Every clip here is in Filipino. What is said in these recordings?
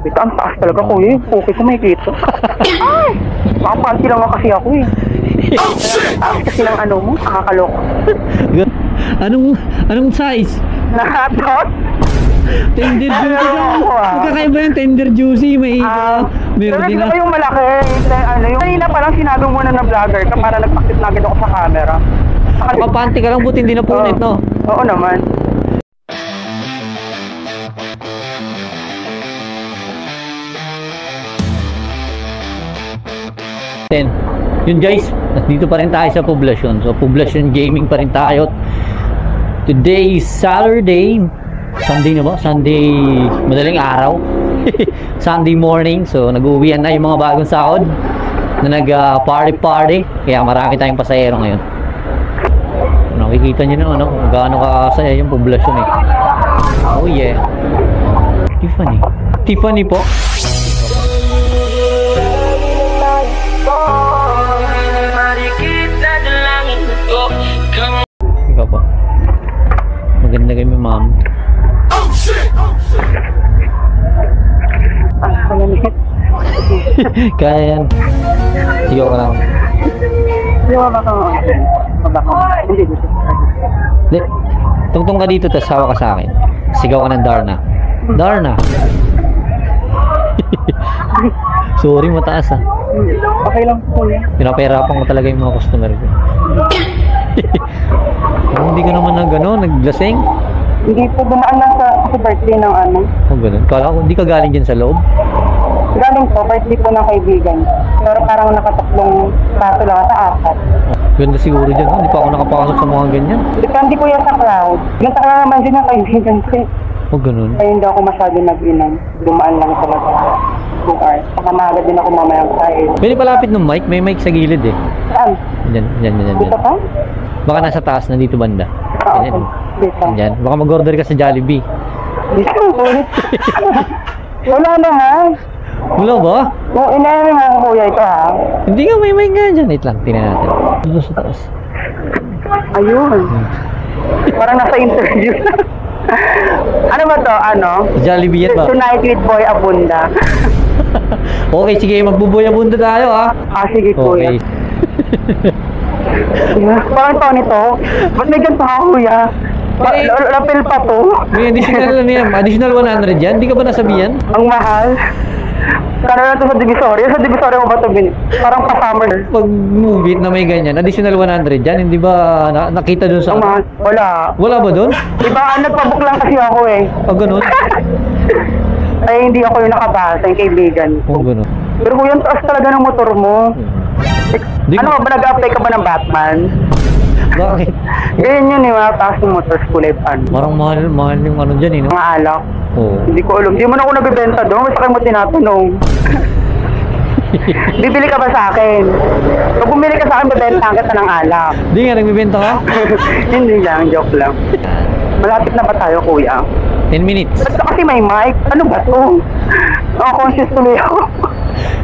Ito, ang taas talaga kuya. Okay ko may kita. Ay! Makapanti lang nga kasi ako eh. Taas kasi ng ano mo, nakakaloko. Anong size? Nakatot? Tender juicy ka. Magkakaiba yung tender juicy. May meron din na. Yung malaki. Ano, yung kanina pa lang sinabi mo na vlogger ka para nagpakit na agad ako sa camera. Makapanti ka lang, buti hindi na punit, no? Oo naman. Yun guys, dito pa rin tayo sa poblasyon. So poblasyon gaming pa rin tayo. Today is Saturday. Sunday na ba? Sunday, madaling araw. Sunday morning. So nag-uwian na yung mga bagong sahod na nag-party. Kaya marami tayong pasahero ngayon. Nakikita nyo na ano, gaano kakasaya yung poblasyon eh. Oh yeah. Tiffany po. Ikaw po. Maganda kayo may ma'am. Kaya yan. Sigaw ka lang. Sigaw ka lang. Hindi. Tungtong ka dito, tas hawa ka sa akin. Sigaw ka ng Darna. Darna. Sorry, mataas ah. Okay lang po yan. Pinapahirapan ko talaga yung mga customer ko. Hindi ka naman naglasing? Hindi po, dumaan lang sa birthday ng ano. Oh, ganun. Kala ko, hindi ka galing dyan sa loob? Galing po, birthday po ng kaibigan. Pero parang nakatatlong kaso lang sa apat. Ganda siguro dyan, oh. Hindi pa ako nakapasok sa mga ganyan. Depende po yan sa crowd. Ganda ka naman din ng kaibigan ko. Oh, ganun. Kaya hindi ako masyado nag-inom. Dumaan lang talaga. 2 hours. Saka maaga din ako mamayang kain. Pwede palapit ng mic, may mic sa gilid eh. Saan? Dyan. Dito pa? Baka nasa taas, nandito banda. Okay. Dito. Dyan. Baka mag-order ka sa Jollibee. Dito, ulit. Wala na ha. Wala ba? Kung inayamin mo ako kuya ito ha. Hindi nga, may mic nga dyan. Wait lang, tingnan natin. Dito sa taas. Ayun. Parang nasa interview. Ano ba to? Ano? Jollibee yan ba? Tonight with Boy Abunda. Okay, sige, magbuboy Abunda tayo ha. Sige kuya. Okay. Parang to nito. Ba't may ganito ka kuya? Lapil pa to. May additional na yan. Additional 100 yan. Hindi ka ba nasabihan? Ang mahal. Kano na to sa Divisoria? Sa Divisoria mo ba ito? Parang pa-summer. Pag movie na may ganyan, additional 100 yan. Hindi ba nakita dun sa... Wala. Wala ba dun? Diba, nagpabook lang kasi ako eh. Ganun? Ay, hindi ako yung nakabasa, yung kaibigan. Ganun. Pero kung yung taas talaga ng motor mo, ano ba, nag-apply ka ba ng Batman? Bakit? Ganyan yun, yung taas ng motor, kulay pan. Parang mahal yung ano dyan eh, no? Mga alak. Oo. Hindi ko alam. Hindi mo na ako nabibenta doon. Basta kayo mo tinatanong. Bibili ka ba sa akin? Pag bumili ka sa akin, bibenta kita ng alak. Hindi nga, nagbibenta ka? Hindi lang, joke lang. Malapit na ba tayo, kuya? 10 minutes. Ba't kasi may mic? Ano ba to? Conscious tuloy ako.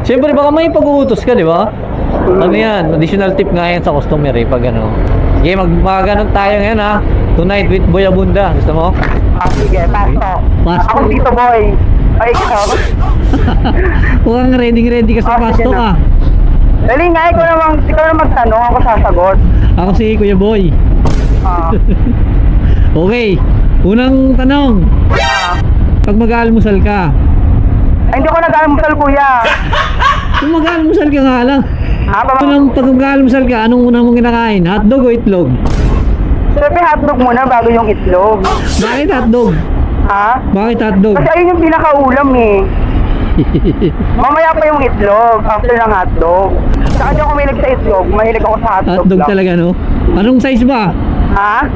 Siyempre, baka may pag-uutos ka, di ba? Ano yan? Additional tip nga yan sa customer eh, pag ano. Sige, mag-ganon tayo ngayon ha. Tonight with Boy Abunda. Gusto mo? Sige, pasok. Ako dito, boy. Ay, ikaw. Huwag ready ka sa pasto ka. Dali nga, ikaw na magtanong, ako sasagot. Ako si Kuya Boy. Okay, unang tanong. Pag mag-aalmusal ka. Ay, hindi ko nag-aalmusal, kuya. Kung mag-aalmusal ka nga lang. Pag mag-aalmusal ka, anong una mong kinakain? Hotdog o itlog? Siyempre hotdog muna bago yung itlog. Bakit hotdog? Ha? Bakit hotdog? Kasi ayun yung pinakaulam eh. Mamaya pa yung itlog, after ng hotdog. Saka di ako mahilig sa itlog, mahilig ako sa hotdog. Hotdog lang talaga, no? Anong size ba? Ha?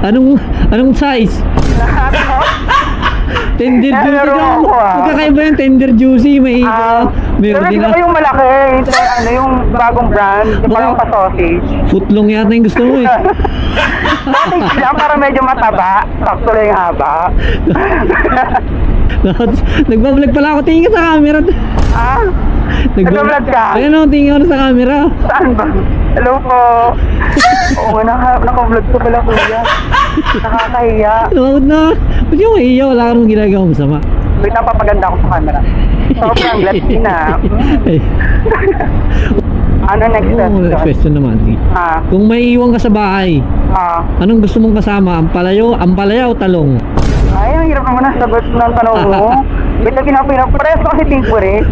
Anong size? Tender juicy ka. Magkakaiba yung tender juicy. May meron din yung malaki. Ano yung bagong brand. Yung parang pa-sausage. Footlong yata yung gusto mo eh. Sausage lang para medyo mataba. Sakto lang yung haba. Nagbablog pala ako. Tingin ka sa camera. Nagbablog ka? Ayan o, tingin ako sa camera. Saan ba? Hello po. Oo nga, naka-vlog ko pala kuya. Nakakahiya. Load na. Ba't yung kahiya? Wala ka naman ginagawang masama. Wait, napapaganda ako sa camera. Sobrang Latina. Ano next question? Next question naman. Kung may iwan ka sa bahay, anong gusto mong kasama? Ampalaya o talong? Ay, ang hirap naman ang sagot ng tanong mo. Wait, na pinapirap. Parehas ko kasi favorite.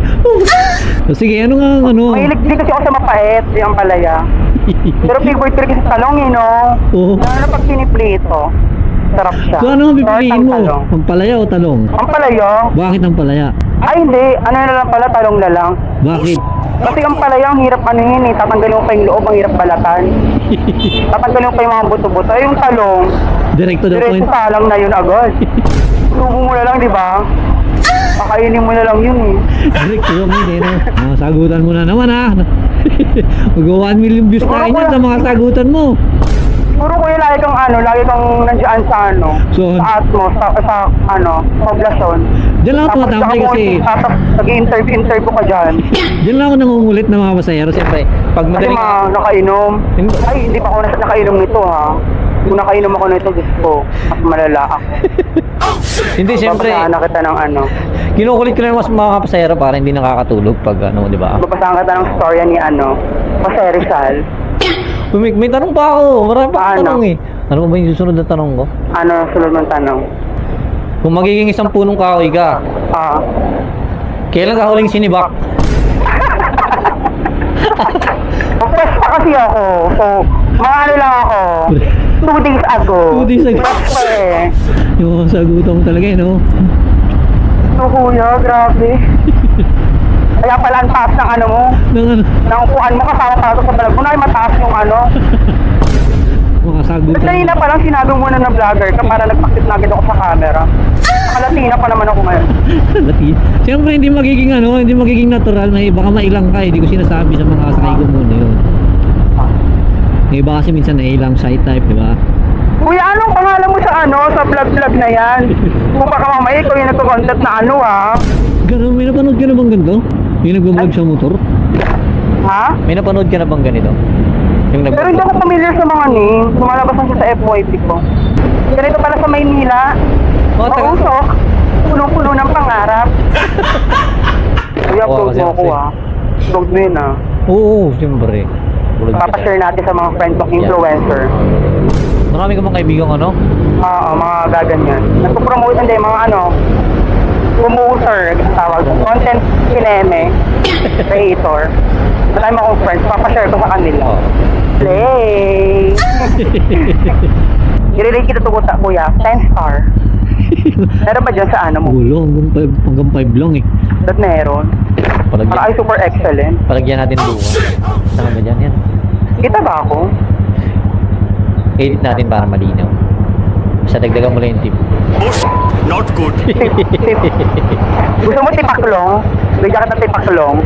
Sige, ano nga ano? Mahilig din kasi ako sa mapait, yung palaya. Pero favorite ko rin kasi talong, no? Oo. Lalo na pag piniplito. Sarap siya. So ano ang pipiliin mo? Talong. Ampalaya o talong? Ang palaya? Bakit ampalaya? Ay, hindi. Ano na lang pala, talong na lang. Bakit? Kasi ang palaya, ang hirap ano yun eh. Tatanggalin mo pa yung loob, ang hirap balatan. Tatanggalin mo pa yung mga buto-buto. Ay, yung talong, Direkto the point. diretso salang na yun agad. Lubo mo na lang, di ba? Kakainin mo na lang yun eh. Direkto yung hindi, no? Sagutan mo na naman, ha? Mag 1 million views tayo niyan sa mga sagutan mo. Puro kuya, lagi kang nandiyan sa So, sa atmo, sa poblasyon. Diyan lang ako tumatambay kasi. Nag-interview ka dyan. Diyan lang ako nangungulit ng mga pasahero. Siyempre, pag Kasi madaling... nakainom. Ay, hindi pa ako nakainom nito ha. Kung nakainom ako nito, gusto ko. Mas malala ako. Hindi, siyempre. Babasahan na kita ng Kinukulit ko na mas mga pasahero para hindi nakakatulog pag di ba? babasahan kita ng storya ni Jose Rizal. May tanong pa ako. Marami pa akong tanong eh. Ano ba yung susunod na tanong ko? Ano sunod ng tanong? Kung magiging isang punong kahoy ka, kailan ka huling sinibak? Fresh pa kasi ako. So, mga lang ako. 2 days ago. 2 days ago. Fresh pa eh. Yung sagutan mo talaga eh, no? Kuya, grabe. Kaya pala ang taas ng mo. Ng upuan mo kasama pa sa vlog mo na ay mataas yung Mga sagutan. Kasi na palang sinabi mo na vlogger ka para nagpakit na agad ako sa camera. Latina pa naman ako ngayon. Latina. Siyempre hindi magiging natural na baka mailang ka eh. Hindi ko sinasabi sa mga sakay ko muna yun. May iba kasi minsan nailang shy type, di ba? Kuya, anong pangalan mo sa vlog na yan? Kung baka mamaya ikaw yung nagko-content na Ganun, may napanood ka na bang ganito? Yung nagbablog sa motor? Ha? May napanood ka na bang ganito? Pero hindi ako familiar sa mga name. Lumalabas lang siya sa FYP ko. Ganito pala sa Maynila. Mausok. Punong-puno ng pangarap. Kuya, upload mo ako Upload mo yun Oo, siyempre. Papashare natin sa mga friends ng influencer. Marami ka mga kaibigan Oo, mga gaganyan. Nagpo-promote hindi, mga promoter, tawag. Content kineme. Creator. Marami akong friends. Papashare ko sa kanila. Play! I-relate kita tugot sa kuya. 10 star. Meron ba dyan sa mo? Gulo, hanggang 5 lang eh. Ba't meron? Para ay super excellent. Palagyan natin bukas. Saan ba dyan yan? Kita ba ako? Edit natin para malinaw. Basta dagdagan mo lang yung tip. Not good. Gusto mo tipaklong? Bigyan ka ng tipaklong.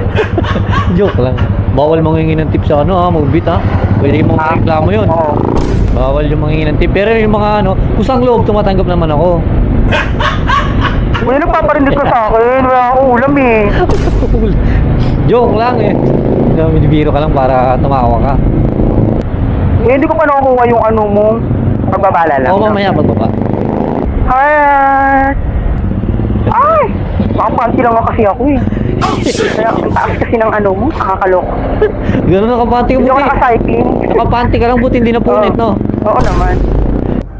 Joke lang. Bawal mangingi ng tip sa magbit Pwede mong reklamo yun. Oo. Bawal yung mangingi ng tip. Pero yung mga kusang loob, tumatanggap naman ako. Uy, nagpaparindit ka sa akin. Wala akong ulam eh. Joke lang eh. Binibiro ka lang para tumawa ka. Hindi ko pa nakukuha yung mo. Pagbabala lang. Oo, mamaya pagbaba. Heart! Ay! Makapanti lang kasi ako eh. Kaya ang taas kasi ng mo, nakakaloko. Gano'n nakapanti ka Hindi ako buti. nakacycling. Nakapanti ka lang buti, hindi na punit, no? Oo naman.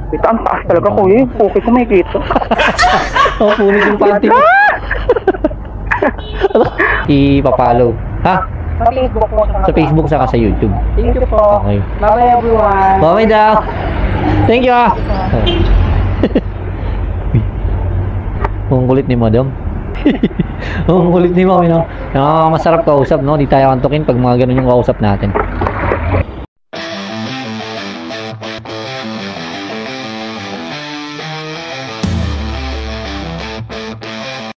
Ito, ang taas talaga kuya. Okay ko may kito. Oo, punit yung panty mo. Ipapalo. Ha? Sa Facebook mo. Sa Facebook saka sa YouTube. Thank you po. Okay. Bye everyone. Bye daw. Thank you Ang kulit ni madam. Ang kulit ni mami, no? Masarap kausap, no? Di tayo antukin pag mga ganun yung kausap natin.